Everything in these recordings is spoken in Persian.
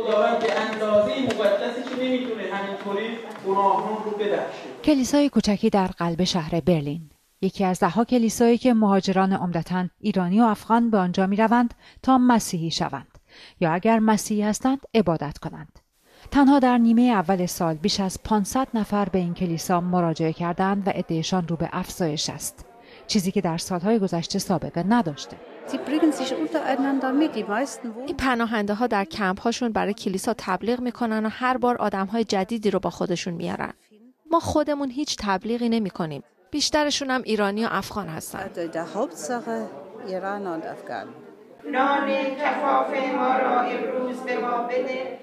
خداوند به اندازه مقدسی که نمیتونه همینطوری گناهان رو ببخشه. کلیسای کوچکی در قلب شهر برلین، یکی از 10 کلیسایی که مهاجران عمدتاً ایرانی و افغان به آنجا می‌روند تا مسیحی شوند یا اگر مسیحی هستند عبادت کنند. تنها در نیمه اول سال بیش از 500 نفر به این کلیسا مراجعه کردند و عده‌شان رو به افزایش است، چیزی که در سالهای گذشته سابقه نداشته. این پناهنده ها در کمپ هاشون برای کلیسا تبلیغ میکنن و هر بار آدم های جدیدی رو با خودشون میارن. ما خودمون هیچ تبلیغی نمی کنیم. بیشترشون هم ایرانی و افغان هستن. نان کفاف ما را امروز به ما بده.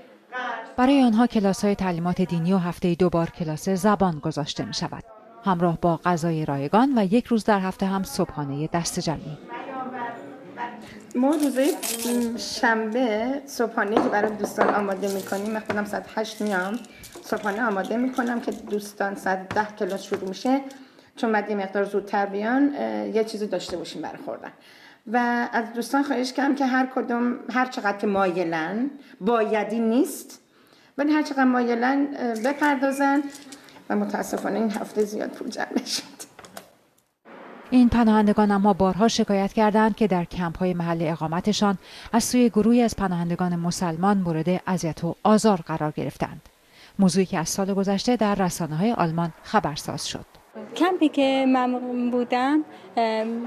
برای آنها کلاس‌های تعلیمات دینی و هفته‌ای 2 بار کلاس زبان گذاشته می شود، همراه با غذای رایگان و 1 روز در هفته هم صبحانه دسته جمعی. ما روزه شنبه صبحانه که برای دوستان آماده می‌کنیم، من خودم ساعت 8 میام صبحانه آماده می‌کنم که دوستان ساعت 10 کلاس شروع میشه، چون بعد یه مقدار زودتر بیان یه چیزی داشته باشیم برای خوردن. و از دوستان خواهش کردم که هر کدوم هر چقدر که مایلن، بایدی نیست، ولی هر چقدر مایلن بپردازن و متاسفانه این هفته زیاد پول جمع نشد. این پناهندگان اما بارها شکایت کردند که در کمپ‌های محل اقامتشان از سوی گروهی از پناهندگان مسلمان مورد اذیت و آزار قرار گرفتند، موضوعی که از سال گذشته در رسانه‌های آلمان خبرساز شد. کمپی که من بودم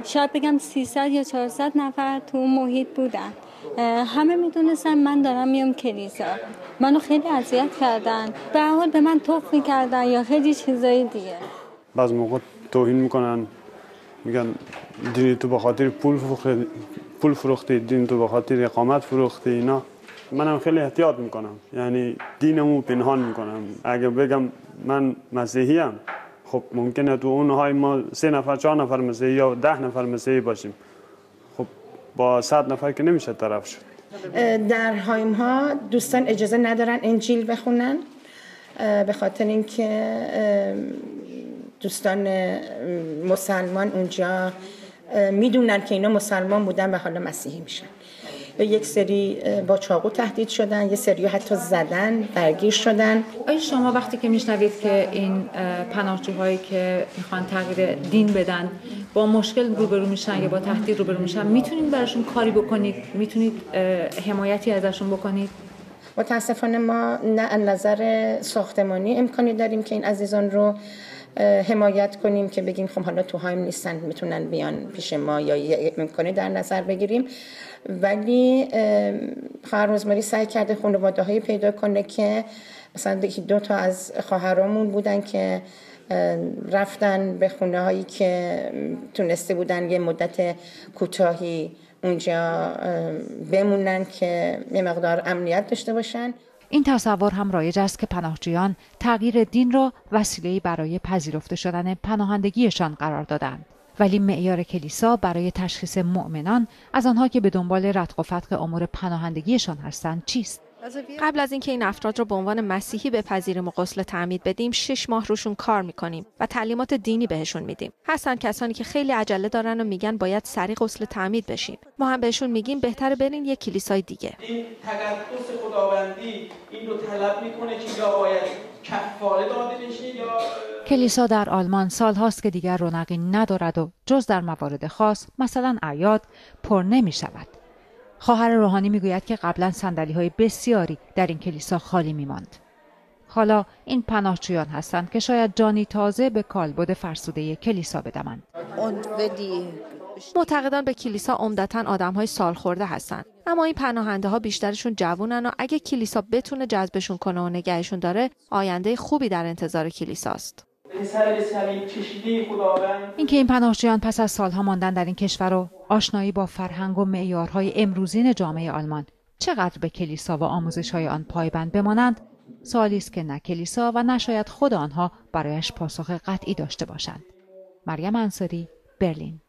شاید بگم 300 یا 400 نفر تو محیط بودن. همه میدونستن من دارم میام کلیسا. منو خیلی اذیت کردن. به هر حال به من توف میکردن یا خیلی چیزای دیگه. بعضی موقع توهین میکنن، میگن دین تو به خاطر پول فروختی، دین تو به خاطر اقامت فروختی. اینا منم خیلی احتیاط میکنم، یعنی دینمو پنهان میکنم. اگه بگم من مسیحی ام، خب ممکنه تو اونهای ما 3 نفر 4 نفر مسیحی یا 10 نفر مسیحی باشیم، خب با 100 نفر که نمیشه طرف شد. در هایم ها دوستان اجازه ندارن انجیل بخونن به خاطر اینکه دوستان مسلمان اونجا میدونن که اینا مسلمان بودن و حالا مسیحی میشن. یک سری با چاقو تهدید شدن، یه سری حتی زدن، درگیر شدن. آیا شما وقتی که میشنوید که این پناهجوهایی که میخوان تغییر دین بدن با مشکل روبرو میشن یا با تهدید روبرو میشن، میتونید براشون کاری بکنید؟ میتونید حمایتی ازشون بکنید؟ متاسفانه ما نه از نظر ساختمانی امکانی داریم که این عزیزان رو حمایت کنیم که بگیم خب حالا تو هایم نیستن میتونن بیان پیش ما یا یه امکانی در نظر بگیریم، ولی خواهر رزماری سعی کرده خانواده‌های پیدا کنه که مثلا 2 تا از خواهرامون بودن که رفتن به خونه‌هایی که تونسته بودن یه مدت کوتاهی اونجا بمونن که یه مقدار امنیت داشته باشن. این تصور هم رایج است که پناهجویان تغییر دین را وسیله‌ای برای پذیرفته شدن پناهندگیشان قرار دادند، ولی معیار کلیسا برای تشخیص مؤمنان از آنها که به دنبال رتق و فتق امور پناهندگیشان هستند چیست؟ قبل از اینکه این افراد رو به عنوان مسیحی بپذیریم و غسل تعمید بدیم 6 ماه روشون کار میکنیم و تعلیمات دینی بهشون میدیم. هستن کسانی که خیلی عجله دارن و میگن باید سریع غسل تعمید بشین. ما هم بهشون میگیم بهتره برین یک کلیسای دیگه. این تقدس خداوندی این رو طلب میکنه که یا باید کفاره داده بشه یا کلیسا در آلمان سالهاست که دیگر رونقی ندارد و جز در موارد خاص مثلا اعیاد پر نمیشود. خواهر روحانی میگوید که قبلا صندلی‌های بسیاری در این کلیسا خالی می‌ماند. حالا این پناهجویان هستند که شاید جانی تازه به کالبد فرسوده کلیسا بدمند. معتقدان به کلیسا عمدتاً آدم‌های سالخورده هستند، اما این پناهنده‌ها بیشترشون جوونن و اگه کلیسا بتونه جذبشون کنه و نگهشون داره، آینده خوبی در انتظار کلیساست. اینکه این پناهجویان پس از سالها ماندن در این کشور و آشنایی با فرهنگ و معیارهای امروزین جامعه آلمان چقدر به کلیسا و آموزش‌های آن پایبند بمانند، سوالی است که نه کلیسا و نه شاید خود آنها برایش پاسخ قطعی داشته باشند. مریم انصاری، برلین.